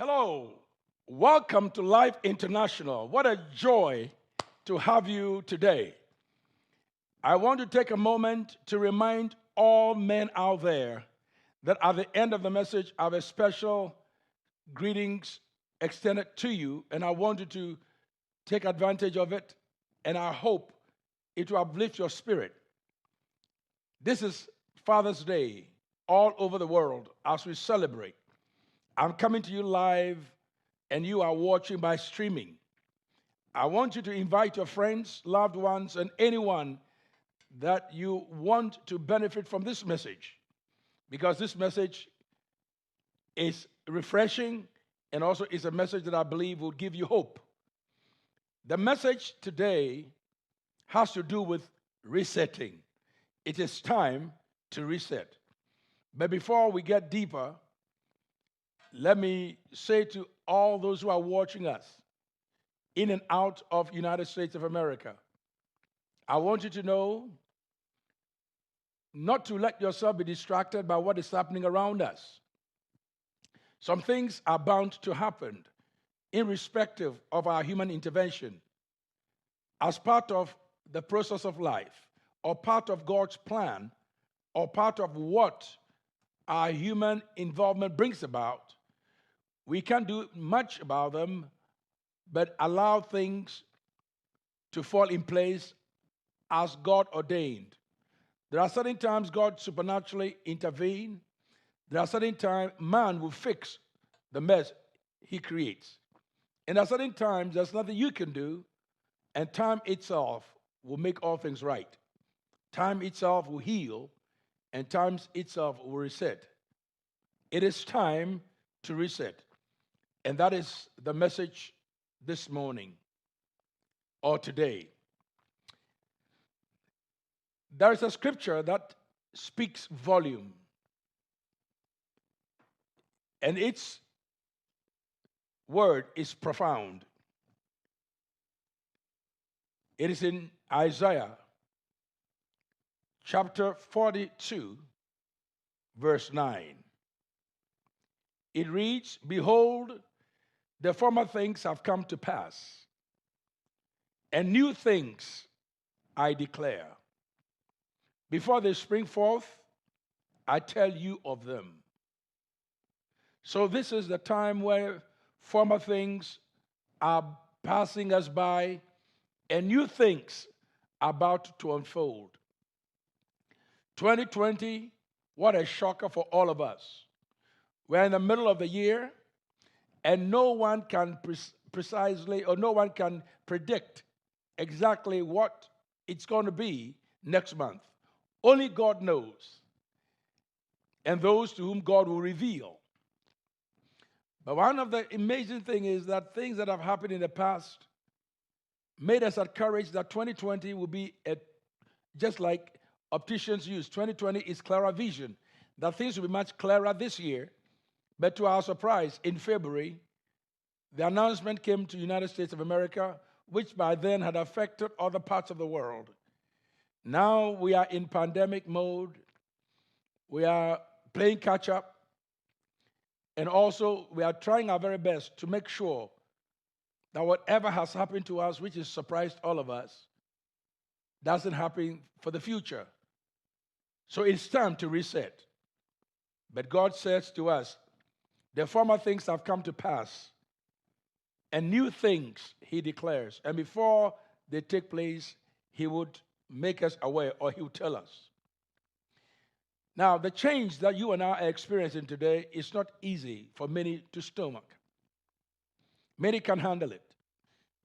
Hello, welcome to Life International. What a joy to have you today. I want to take a moment to remind all men out there that at the end of the message, I have a special greetings extended to you, and I want you to take advantage of it, and I hope it will uplift your spirit. This is Father's Day all over the world as we celebrate. I'm coming to you live, and you are watching by streaming. I want you to invite your friends, loved ones, and anyone that you want to benefit from this message, because this message is refreshing and also is a message that I believe will give you hope. The message today has to do with resetting. It is time to reset. But before we get deeper, let me say to all those who are watching us in and out of United States of America, I want you to know not to let yourself be distracted by what is happening around us. Some things are bound to happen irrespective of our human intervention as part of the process of life or part of God's plan or part of what our human involvement brings about. We can't do much about them, but allow things to fall in place as God ordained. There are certain times God supernaturally intervenes. There are certain times man will fix the mess he creates. And there are certain times there's nothing you can do, and time itself will make all things right. Time itself will heal, and time itself will reset. It is time to reset. And that is the message this morning or today. There is a scripture that speaks volume, and its word is profound. It is in Isaiah chapter 42, verse 9. It reads, "Behold, the former things have come to pass, and new things I declare. Before they spring forth, I tell you of them." So this is the time where former things are passing us by and new things are about to unfold. 2020, what a shocker for all of us. We're in the middle of the year, and no one can precisely, or no one can predict exactly what it's going to be next month. Only God knows, and those to whom God will reveal. But one of the amazing things is that things that have happened in the past made us encouraged that 2020 will be just like opticians use. 2020 is clearer vision, that things will be much clearer this year. But to our surprise, in February, the announcement came to the United States of America, which by then had affected other parts of the world. Now we are in pandemic mode. We are playing catch up. And also, we are trying our very best to make sure that whatever has happened to us, which has surprised all of us, doesn't happen for the future. So it's time to reset. But God says to us, the former things have come to pass, and new things he declares. And before they take place, he would make us aware, or he would tell us. Now, the change that you and I are experiencing today is not easy for many to stomach. Many can handle it,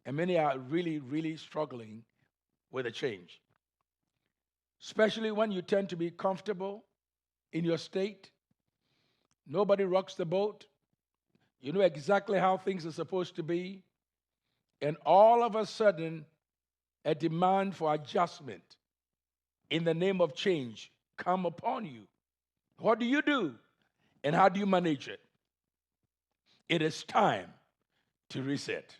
and many are really, really struggling with the change. Especially when you tend to be comfortable in your state. Nobody rocks the boat. You know exactly how things are supposed to be. And all of a sudden, a demand for adjustment in the name of change come upon you. What do you do? And how do you manage it? It is time to reset.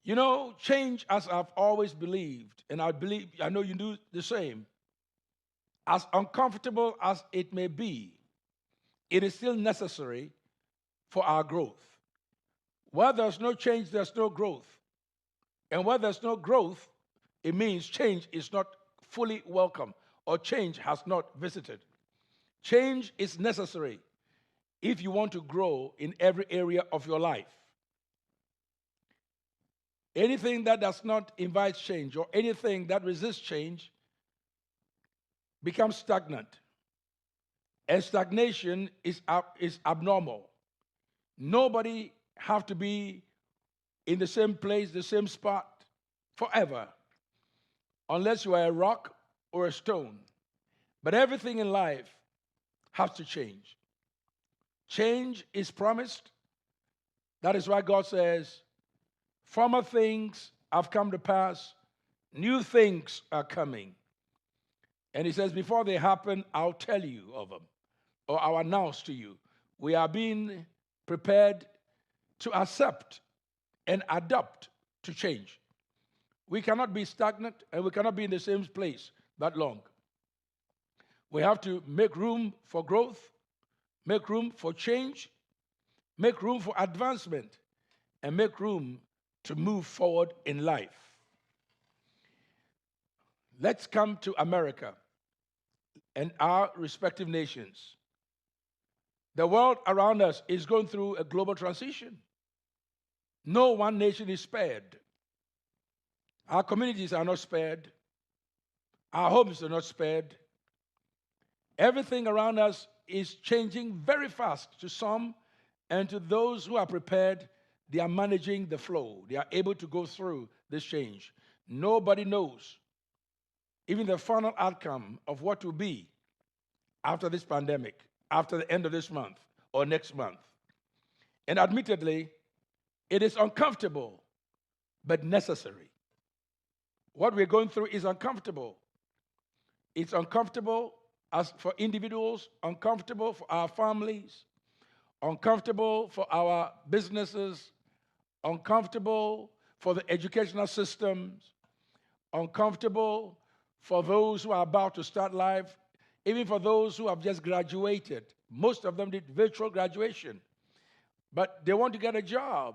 You know, change, as I've always believed, and I know you do the same, as uncomfortable as it may be, it is still necessary for our growth. Where there's no change, there's no growth. And where there's no growth, it means change is not fully welcome or change has not visited. Change is necessary if you want to grow in every area of your life. Anything that does not invite change or anything that resists change becomes stagnant. And stagnation is abnormal. Nobody have to be in the same place, the same spot forever, unless you are a rock or a stone. But everything in life has to change. Change is promised. That is why God says, former things have come to pass, new things are coming. And he says, before they happen, I'll tell you of them, or I'll announce to you. We are being prepared to accept and adapt to change. We cannot be stagnant and we cannot be in the same place that long. We have to make room for growth, make room for change, make room for advancement, and make room to move forward in life. Let's come to America and our respective nations. The world around us is going through a global transition. No one nation is spared. Our communities are not spared. Our homes are not spared. Everything around us is changing very fast to some, and to those who are prepared, they are managing the flow. They are able to go through this change. Nobody knows even the final outcome of what will be after this pandemic, after the end of this month or next month. And admittedly, it is uncomfortable, but necessary. What we're going through is uncomfortable. It's uncomfortable as for individuals, uncomfortable for our families, uncomfortable for our businesses, uncomfortable for the educational systems, uncomfortable for those who are about to start life, even for those who have just graduated. Most of them did virtual graduation, but they want to get a job.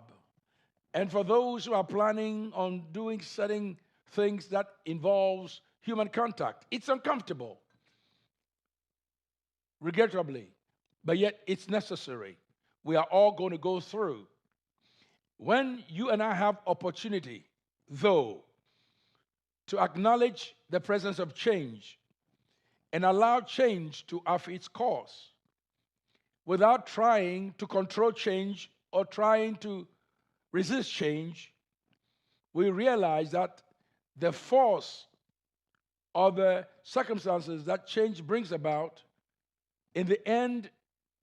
And for those who are planning on doing certain things that involves human contact, it's uncomfortable, regrettably, but yet it's necessary. We are all going to go through. When you and I have opportunity, though, to acknowledge the presence of change and allow change to have its course, without trying to control change or trying to resist change, we realize that the force of the circumstances that change brings about, in the end,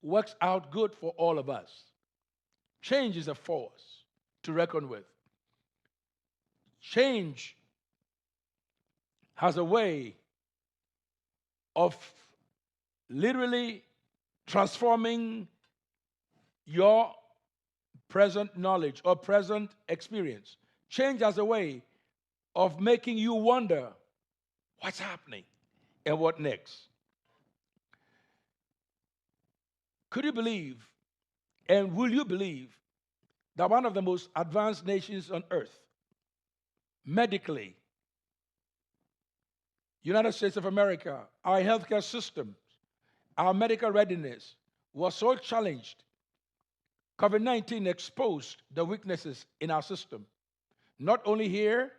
works out good for all of us. Change is a force to reckon with. Change has a way of literally transforming your present knowledge or present experience. Change has a way of making you wonder what's happening and what next. Could you believe, and will you believe, that one of the most advanced nations on earth, medically, United States of America, our healthcare systems, our medical readiness was so challenged? COVID-19 exposed the weaknesses in our system, not only here,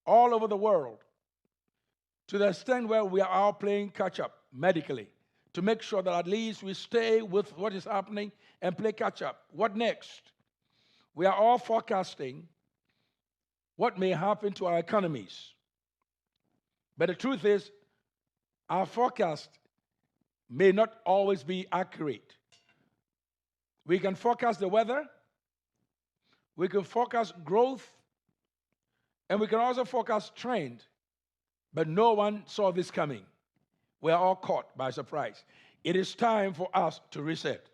all over the world, to the extent where we are all playing catch-up medically to make sure that at least we stay with what is happening and play catch-up. What next? We are all forecasting what may happen to our economies. But the truth is, our forecast may not always be accurate. We can forecast the weather, we can forecast growth, and we can also forecast trend. But no one saw this coming. We are all caught by surprise. It is time for us to reset.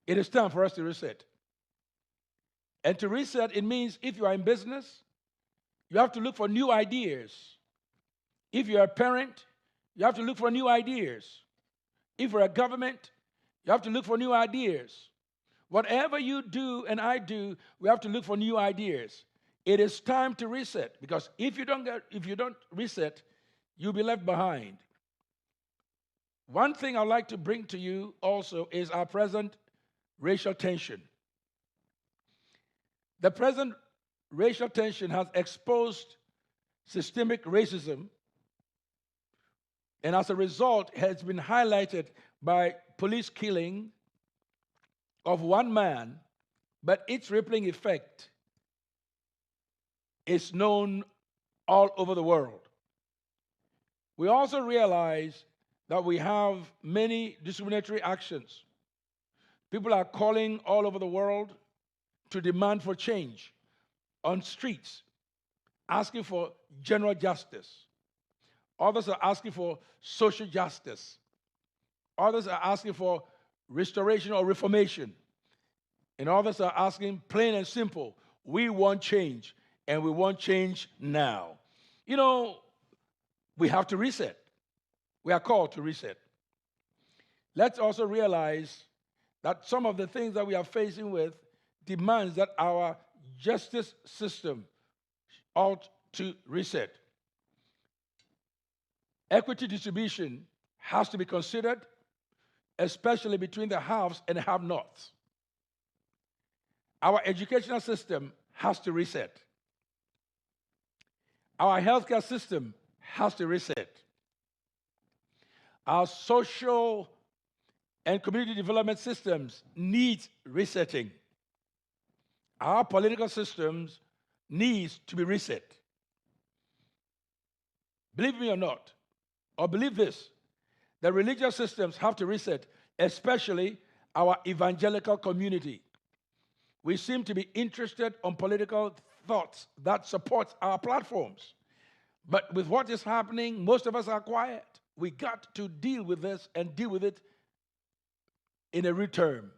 It is time for us to reset. And to reset, it means if you are in business, you have to look for new ideas. If you're a parent, you have to look for new ideas. If you're a government, you have to look for new ideas. Whatever you do and I do, we have to look for new ideas. It is time to reset, because if you don't reset, you'll be left behind. One thing I'd like to bring to you also is our present racial tension. The present racial tension has exposed systemic racism, and as a result has been highlighted by police killing of one man, but its rippling effect is known all over the world. We also realize that we have many discriminatory actions. People are calling all over the world to demand for change on streets, asking for general justice. Others are asking for social justice. Others are asking for restoration or reformation. And others are asking, plain and simple, we want change, and we want change now. You know, we have to reset. We are called to reset. Let's also realize that some of the things that we are facing with demands that our justice system ought to reset. Equity distribution has to be considered, especially between the haves and the have-nots. Our educational system has to reset. Our healthcare system has to reset. Our social and community development systems need resetting. Our political systems need to be reset. Believe me or not, or believe this, the religious systems have to reset, especially our evangelical community. We seem to be interested on political thoughts that support our platforms. But with what is happening, most of us are quiet. We got to deal with this and deal with it in a return.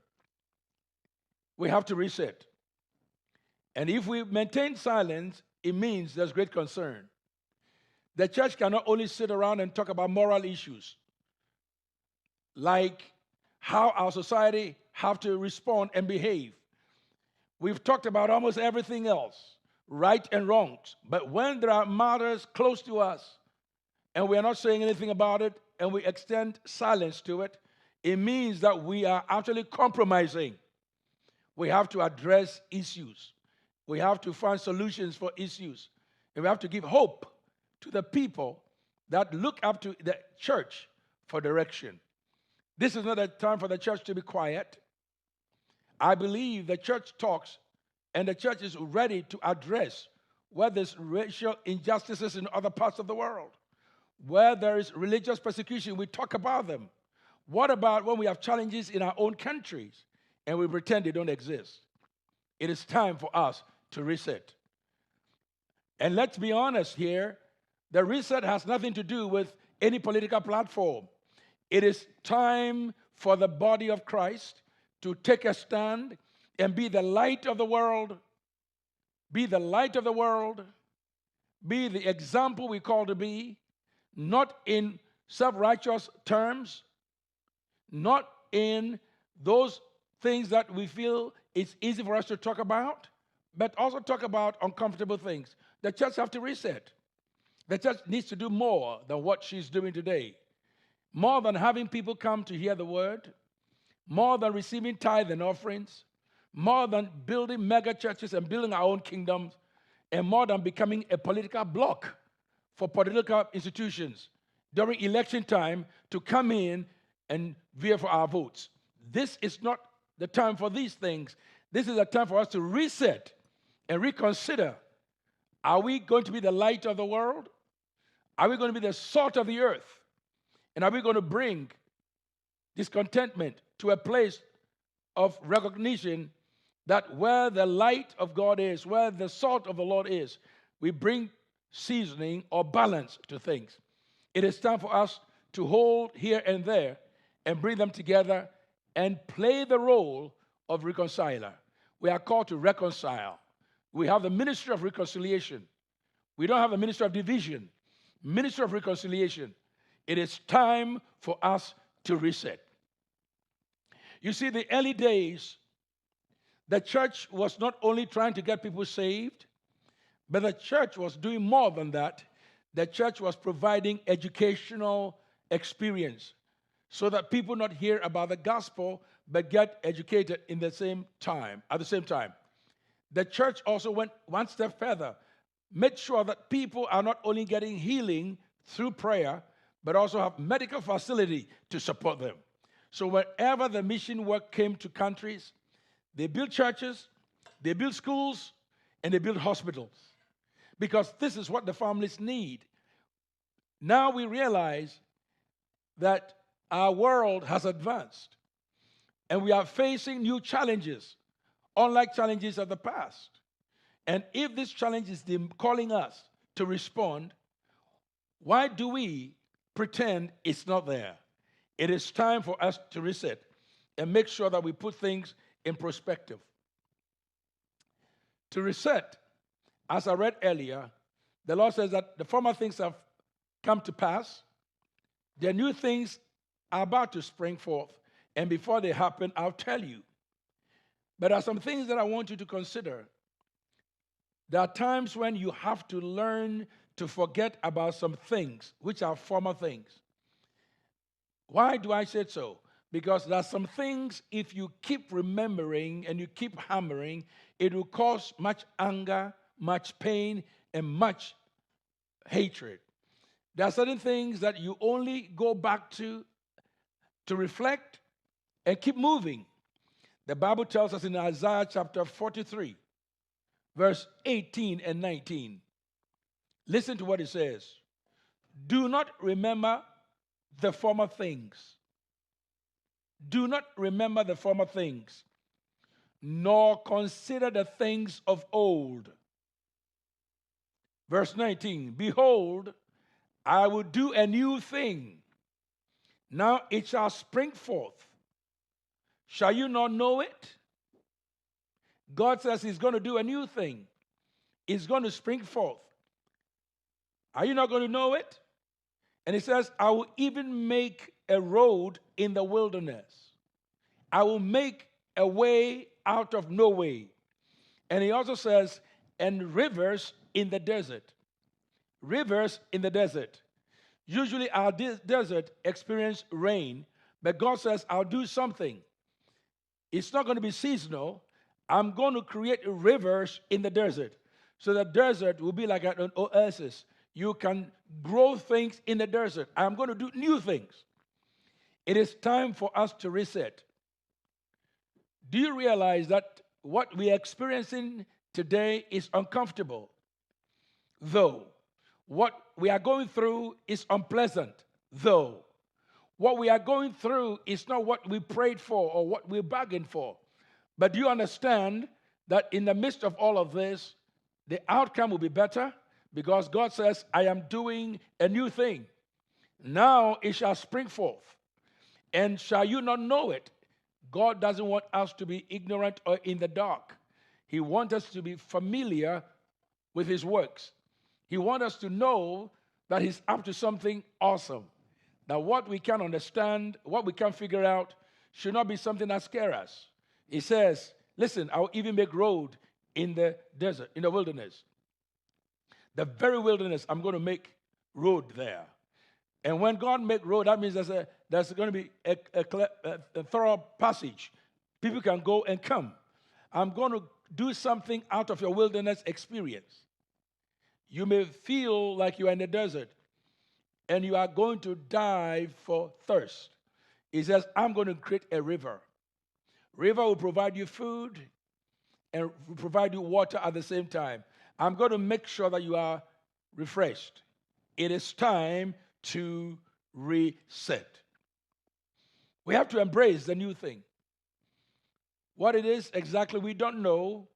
We have to reset. And if we maintain silence, it means there's great concern. The church cannot only sit around and talk about moral issues, like how our society have to respond and behave. We've talked about almost everything else, right and wrongs. But when there are matters close to us, and we are not saying anything about it, and we extend silence to it, it means that we are actually compromising. We have to address issues. We have to find solutions for issues. And we have to give hope to the people that look up to the church for direction. This is not a time for the church to be quiet. I believe the church talks, and the church is ready to address where there's racial injustices in other parts of the world. Where there is religious persecution, we talk about them. What about when we have challenges in our own countries and we pretend they don't exist? It is time for us to reset. And let's be honest here, the reset has nothing to do with any political platform. It is time for the body of Christ to take a stand and be the light of the world, be the light of the world, be the example we call to be, not in self-righteous terms, not in those things that we feel it's easy for us to talk about, but also talk about uncomfortable things. The church has to reset. The church needs to do more than what she's doing today. More than having people come to hear the word, more than receiving tithe and offerings, more than building mega churches and building our own kingdoms, and more than becoming a political bloc for political institutions during election time to come in and vie for our votes. This is not the time for these things. This is a time for us to reset and reconsider. Are we going to be the light of the world? Are we going to be the salt of the earth? And are we going to bring discontentment to a place of recognition that where the light of God is, where the salt of the Lord is, we bring seasoning or balance to things? It is time for us to hold here and there and bring them together and play the role of reconciler. We are called to reconcile. We have the ministry of reconciliation. We don't have a ministry of division. Ministry of reconciliation. It is time for us to reset. You see, the early days the church was not only trying to get people saved, but the church was doing more than that. The church was providing educational experience so that people not hear about the gospel but get educated in the same time, at the same time. The church also went one step further, made sure that people are not only getting healing through prayer, but also have medical facility to support them. So wherever the mission work came to countries, they built churches, they built schools, and they built hospitals. Because this is what the families need. Now we realize that our world has advanced, and we are facing new challenges, unlike challenges of the past. And if this challenge is calling us to respond, why do we pretend it's not there? It is time for us to reset and make sure that we put things in perspective. To reset, as I read earlier, the Lord says that the former things have come to pass, the new things are about to spring forth, and before they happen, I'll tell you. But there are some things that I want you to consider. There are times when you have to learn to forget about some things, which are former things. Why do I say so? Because there are some things, if you keep remembering and you keep hammering, it will cause much anger, much pain, and much hatred. There are certain things that you only go back to reflect and keep moving. The Bible tells us in Isaiah chapter 43, verse 18 and 19. Listen to what it says. Do not remember the former things. Do not remember the former things, nor consider the things of old. Verse 19, behold, I will do a new thing. Now it shall spring forth. Shall you not know it? God says he's going to do a new thing. It's going to spring forth. Are you not going to know it? And he says, I will even make a road in the wilderness. I will make a way out of no way. And he also says, and rivers in the desert. Rivers in the desert. Usually our desert experience rain, but God says, I'll do something. It's not going to be seasonal. I'm going to create rivers in the desert. So the desert will be like an oasis. You can grow things in the desert. I'm going to do new things. It is time for us to reset. Do you realize that what we are experiencing today is uncomfortable? Though what we are going through is unpleasant. Though what we are going through is not what we prayed for or what we bargained for. But do you understand that in the midst of all of this, the outcome will be better? Because God says, I am doing a new thing. Now it shall spring forth. And shall you not know it? God doesn't want us to be ignorant or in the dark. He wants us to be familiar with his works. He wants us to know that he's up to something awesome. That what we can understand, what we can figure out, should not be something that scares us. He says, listen, I'll even make road in the desert, in the wilderness. The very wilderness, I'm going to make road there. And when God make road, that means there's going to be a thorough passage. People can go and come. I'm going to do something out of your wilderness experience. You may feel like you are in the desert and you are going to die for thirst. He says, I'm going to create a river. River will provide you food and will provide you water at the same time. I'm going to make sure that you are refreshed. It is time to reset. We have to embrace the new thing. What it is exactly, we don't know,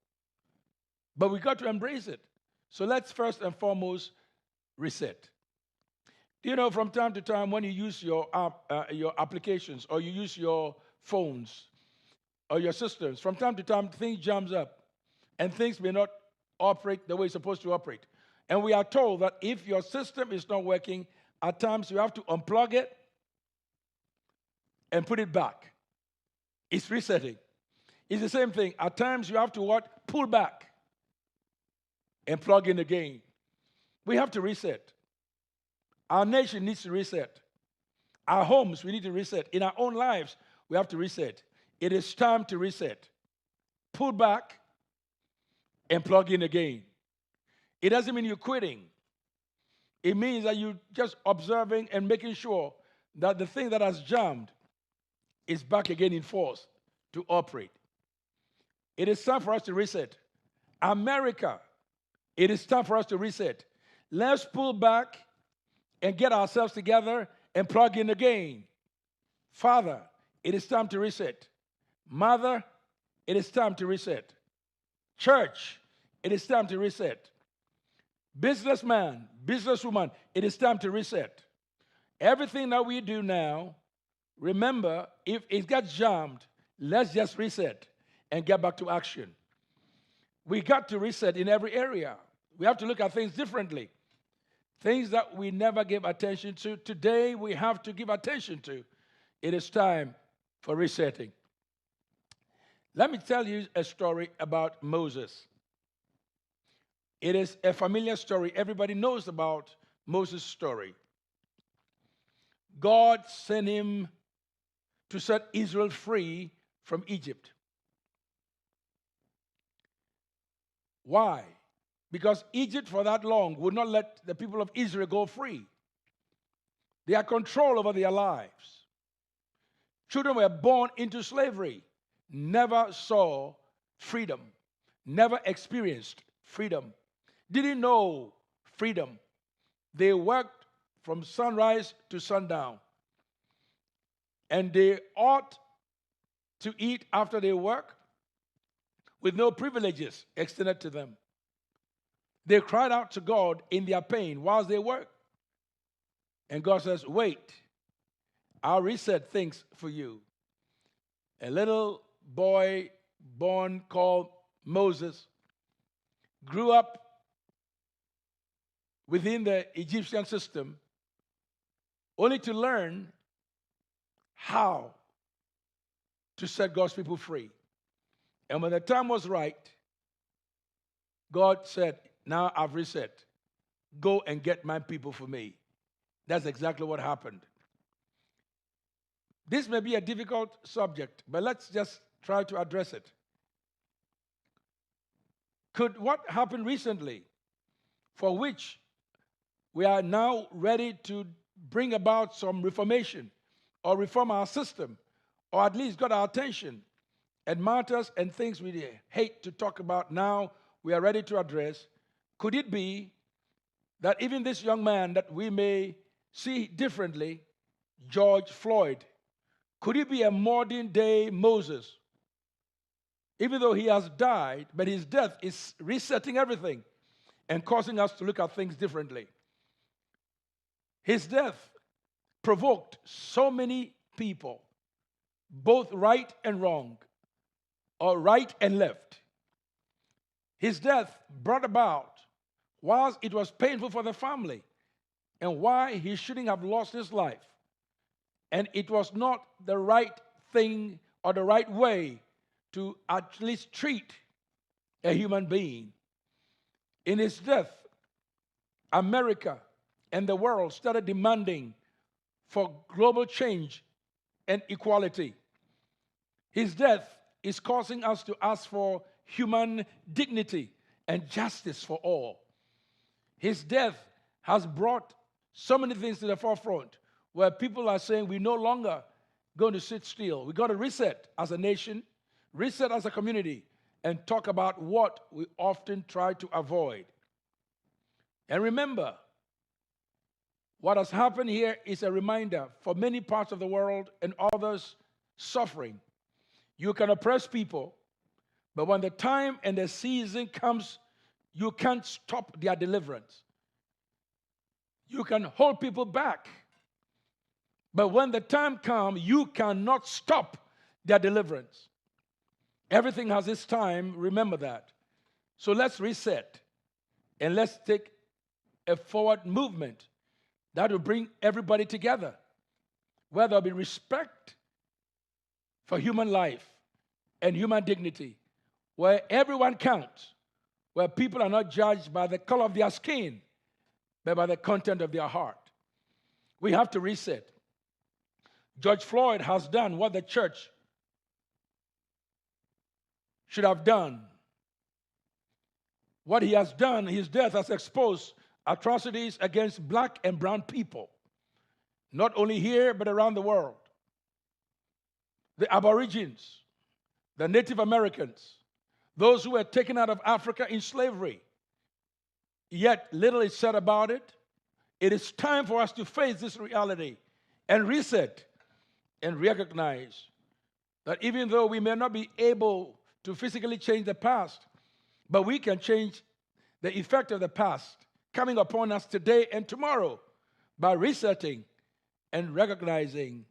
but we got to embrace it. So let's first and foremost reset. You know, from time to time, when you use your applications or you use your phones or your systems, from time to time, things jams up and things may not operate the way it's supposed to operate. And we are told that if your system is not working, at times you have to unplug it and put it back. It's resetting. It's the same thing. At times you have to what? Pull back and plug in again. We have to reset. Our nation needs to reset. Our homes, we need to reset. In our own lives, we have to reset. It is time to reset. Pull back and plug in again. It doesn't mean you're quitting. It means that you're just observing and making sure that the thing that has jammed is back again in force to operate. It is time for us to reset. America, it is time for us to reset. Let's pull back and get ourselves together and plug in again. Father, it is time to reset. Mother, it is time to reset. Church, it is time to reset. Businessman, businesswoman, it is time to reset. Everything that we do now, remember, if it gets jammed, let's just reset and get back to action. We got to reset in every area. We have to look at things differently. Things that we never gave attention to, today we have to give attention to. It is time for resetting. Let me tell you a story about Moses. It is a familiar story. Everybody knows about Moses' story. God sent him to set Israel free from Egypt. Why? Because Egypt for that long would not let the people of Israel go free. They had control over their lives. Children were born into slavery, never saw freedom, never experienced freedom, didn't know freedom. They worked from sunrise to sundown. And they ought to eat after they work with no privileges extended to them. They cried out to God in their pain whilst they work. And God says, wait, I'll reset things for you. A little boy born called Moses grew up within the Egyptian system only to learn how to set God's people free. And when the time was right, God said, now I've reset. Go and get my people for me. That's exactly what happened. This may be a difficult subject, but let's just try to address it. Could what happened recently, for which we are now ready to bring about some reformation or reform our system, or at least got our attention, and matters and things we hate to talk about now, we are ready to address. Could it be that even this young man that we may see differently, George Floyd, could he be a modern day Moses? Even though he has died, but his death is resetting everything and causing us to look at things differently. His death provoked so many people, both right and wrong, or right and left. His death brought about, whilst it was painful for the family, and why he shouldn't have lost his life. And it was not the right thing or the right way to at least treat a human being. In his death, America and the world started demanding for global change and equality. His death is causing us to ask for human dignity and justice for all. His death has brought so many things to the forefront where people are saying we're no longer going to sit still. We've got to reset as a nation, reset as a community, and talk about what we often try to avoid. And remember, what has happened here is a reminder for many parts of the world and others suffering. You can oppress people, but when the time and the season comes, you can't stop their deliverance. You can hold people back, but when the time comes, you cannot stop their deliverance. Everything has its time, remember that. So let's reset, and let's take a forward movement that will bring everybody together, where there'll be respect for human life and human dignity, where everyone counts, where people are not judged by the color of their skin, but by the content of their heart. We have to reset. George Floyd has done what the church should have done. What he has done, his death has exposed atrocities against black and brown people, not only here, but around the world. The Aborigines, the Native Americans, those who were taken out of Africa in slavery, yet little is said about it. It is time for us to face this reality and reset and recognize that even though we may not be able to physically change the past, but we can change the effect of the past coming upon us today and tomorrow by resetting and recognizing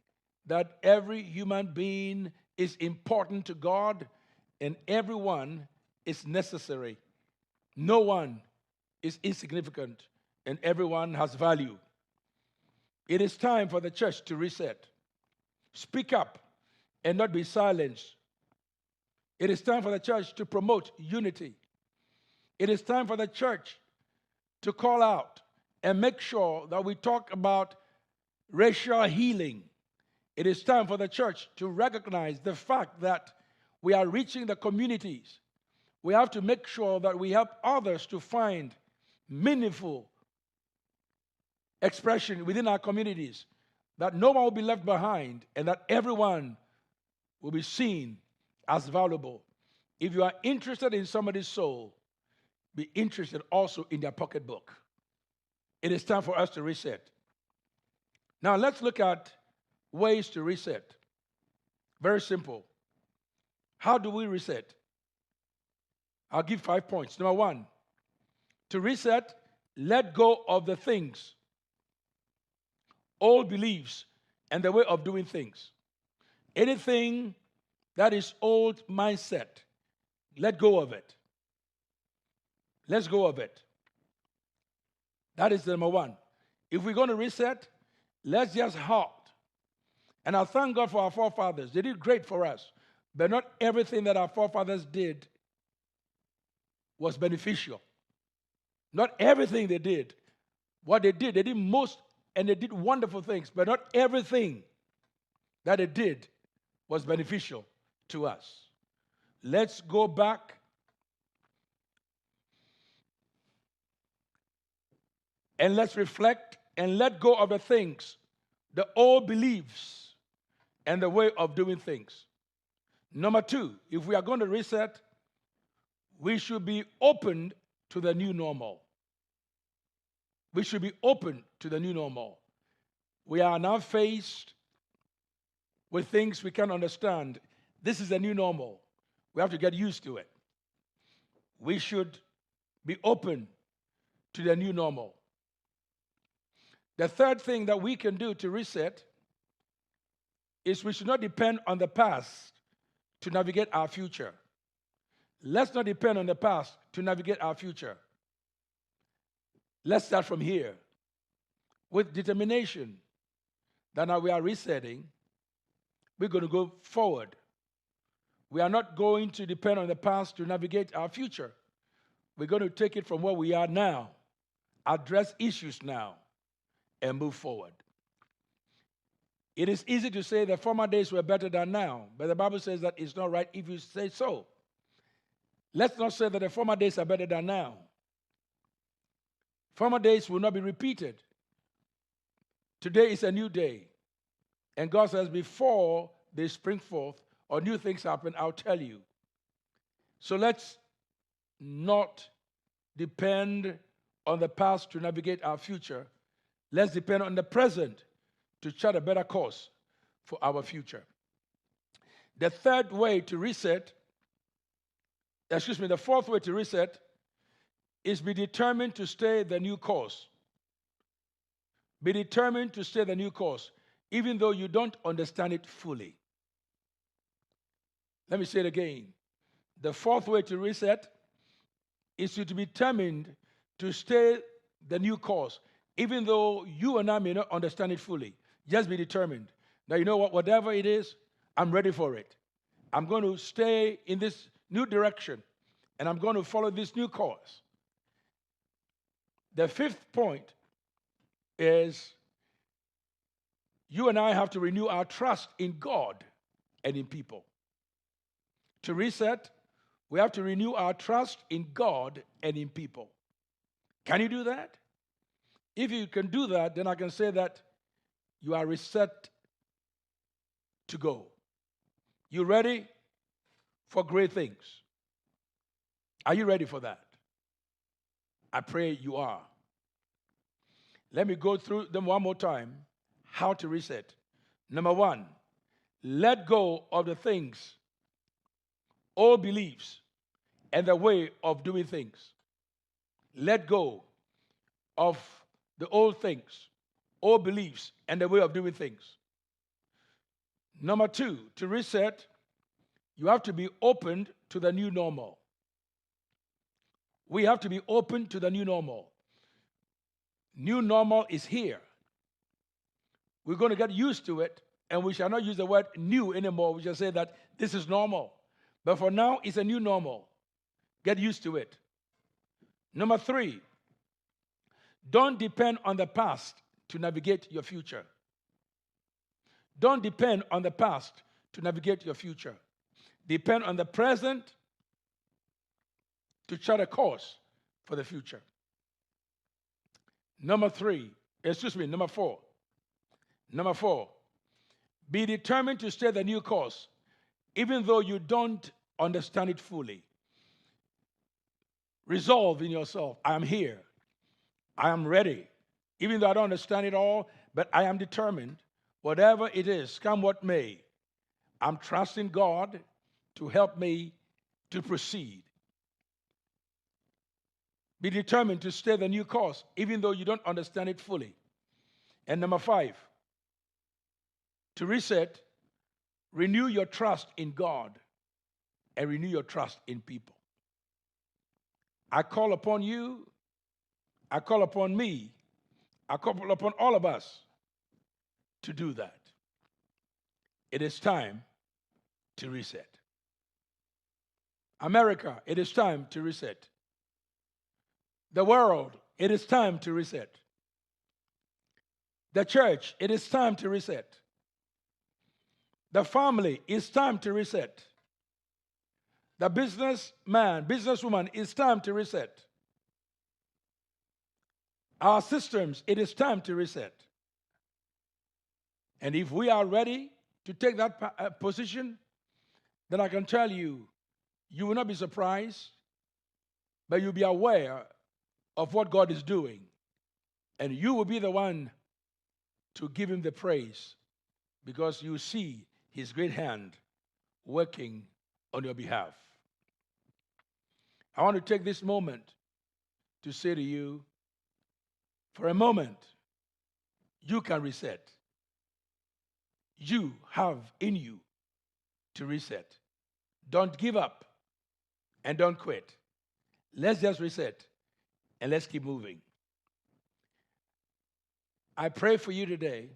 that every human being is important to God and everyone is necessary. No one is insignificant and everyone has value. It is time for the church to reset. Speak up and not be silenced. It is time for the church to promote unity. It is time for the church to call out and make sure that we talk about racial healing. It is time for the church to recognize the fact that we are reaching the communities. We have to make sure that we help others to find meaningful expression within our communities, that no one will be left behind and that everyone will be seen as valuable. If you are interested in somebody's soul, be interested also in their pocketbook. It is time for us to reset. Now let's look at ways to reset. Very simple. How do we reset? I'll give 5 points. Number 1, to reset, let go of the things, old beliefs, and the way of doing things. Anything that is old mindset, let go of it. Let's go of it. That is number 1. If we're going to reset, let's just halt. And I thank God for our forefathers. They did great for us. But not everything that our forefathers did was beneficial. Not everything they did. What they did most, and they did wonderful things, but not everything that they did was beneficial to us. Let's go back and let's reflect and let go of the things, the old beliefs, and the way of doing things. Number 2, if we are going to reset, we should be open to the new normal. We should be open to the new normal. We are now faced with things we can't understand. This is the new normal. We have to get used to it. We should be open to the new normal. The third thing that we can do to reset is we should not depend on the past to navigate our future. Let's not depend on the past to navigate our future. Let's start from here with determination that now we are resetting. We're going to go forward. We are not going to depend on the past to navigate our future. We're going to take it from where we are now, address issues now, and move forward. It is easy to say that former days were better than now, but the Bible says that it's not right if you say so. Let's not say that the former days are better than now. Former days will not be repeated. Today is a new day. And God says, before they spring forth or new things happen, I'll tell you. So let's not depend on the past to navigate our future. Let's depend on the present to chart a better course for our future. The fourth way to reset is be determined to stay the new course. Be determined to stay the new course, even though you don't understand it fully. Let me say it again. The fourth way to reset is to be determined to stay the new course, even though you and I may not understand it fully. Just be determined. Now, you know what? Whatever it is, I'm ready for it. I'm going to stay in this new direction, and I'm going to follow this new course. The fifth point is you and I have to renew our trust in God and in people. To reset, we have to renew our trust in God and in people. Can you do that? If you can do that, then I can say that you are reset to go. You ready for great things? Are you ready for that? I pray you are. Let me go through them one more time. How to reset. Number one, let go of the things, old beliefs, and the way of doing things. Let go of the old things, old beliefs, and the way of doing things. Number two, to reset, you have to be open to the new normal. We have to be open to the new normal. New normal is here. We're going to get used to it, and we shall not use the word new anymore. We shall say that this is normal. But for now, it's a new normal. Get used to it. Number three, don't depend on the past to navigate your future. Don't depend on the past to navigate your future. Depend on the present to chart a course for the future. Number four. Number four, be determined to stay the new course, even though you don't understand it fully. Resolve in yourself, I am here. I am ready. Even though I don't understand it all, but I am determined. Whatever it is, come what may, I'm trusting God to help me to proceed. Be determined to stay the new course, even though you don't understand it fully. And number five, to reset, renew your trust in God and renew your trust in people. I call upon you, I call upon me, I call upon all of us to do that. It is time to reset. America, it is time to reset. The world, it is time to reset. The church, it is time to reset. The family, it's time to reset. The businessman, businesswoman, it's time to reset. Our systems, it is time to reset. And if we are ready to take that position, then I can tell you, you will not be surprised, but you'll be aware of what God is doing. And you will be the one to give him the praise because you see his great hand working on your behalf. I want to take this moment to say to you, for a moment, you can reset. You have in you to reset. Don't give up and don't quit. Let's just reset and let's keep moving. I pray for you today,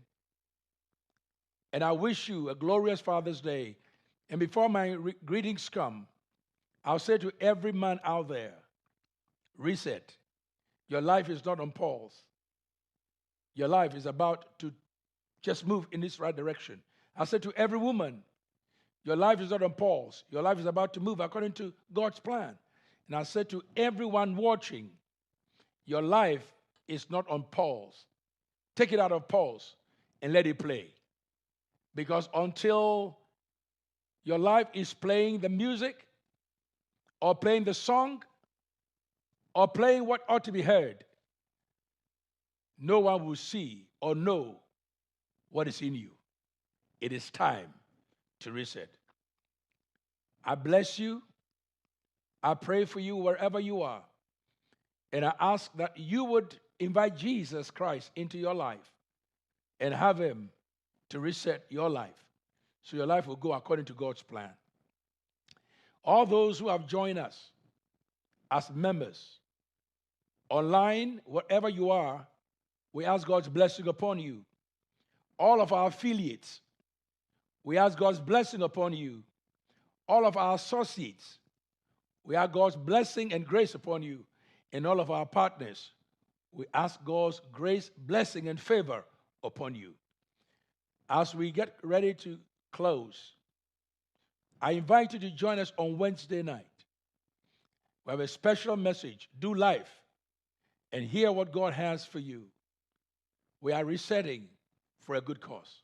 and I wish you a glorious Father's Day. And before my greetings come, I'll say to every man out there, reset. Your life is not on pause. Your life is about to just move in this right direction. I said to every woman, your life is not on pause. Your life is about to move according to God's plan. And I said to everyone watching, your life is not on pause. Take it out of pause and let it play. Because until your life is playing the music or playing the song or playing what ought to be heard, no one will see or know what is in you. It is time to reset. I bless you. I pray for you wherever you are. And I ask that you would invite Jesus Christ into your life and have him to reset your life so your life will go according to God's plan. All those who have joined us as members, online, wherever you are, we ask God's blessing upon you. All of our affiliates, we ask God's blessing upon you. all of our associates. We ask God's blessing and grace upon you. And all of our partners, we ask God's grace, blessing, and favor upon you. As we get ready to close, I invite you to join us on Wednesday night. We have a special message, Do Life, and hear what God has for you. We are resetting for a good cause.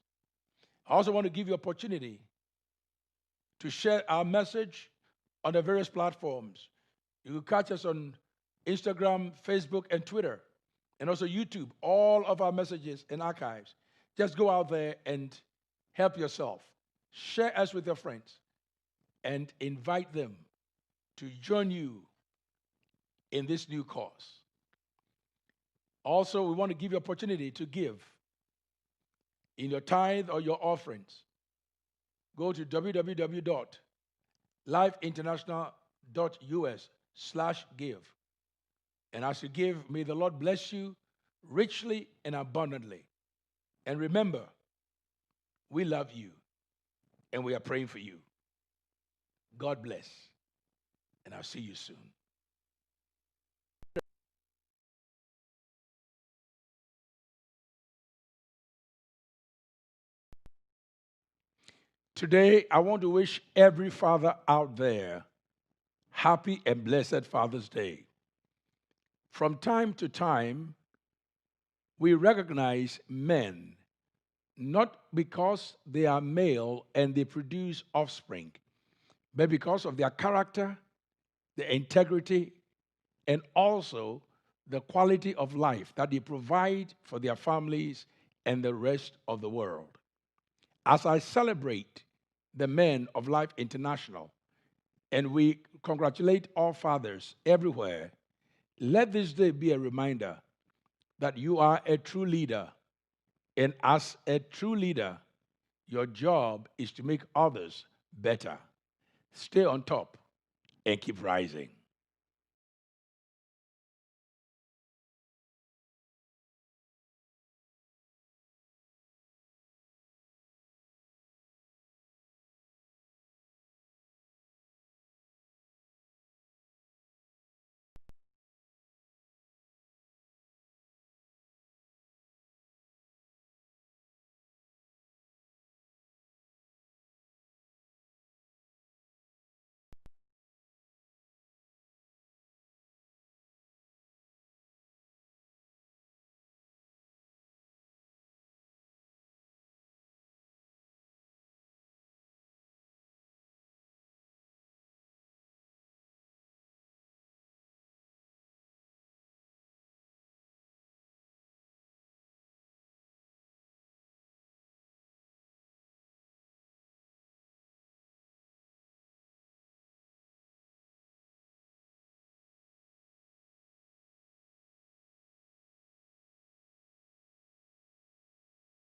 I also want to give you opportunity to share our message on the various platforms. You can catch us on Instagram, Facebook, and Twitter, and also YouTube, all of our messages and archives. Just go out there and help yourself. Share us with your friends and invite them to join you in this new cause. Also, we want to give you opportunity to give in your tithe or your offerings. Go to www.lifeinternational.us/give. And as you give, may the Lord bless you richly and abundantly. And remember, we love you and we are praying for you. God bless. And I'll see you soon. Today, I want to wish every father out there happy and blessed Father's Day. From time to time, we recognize men not because they are male and they produce offspring, but because of their character, their integrity, and also the quality of life that they provide for their families and the rest of the world. As I celebrate the men of Life International, and we congratulate all fathers everywhere, let this day be a reminder that you are a true leader. And as a true leader, your job is to make others better. Stay on top and keep rising.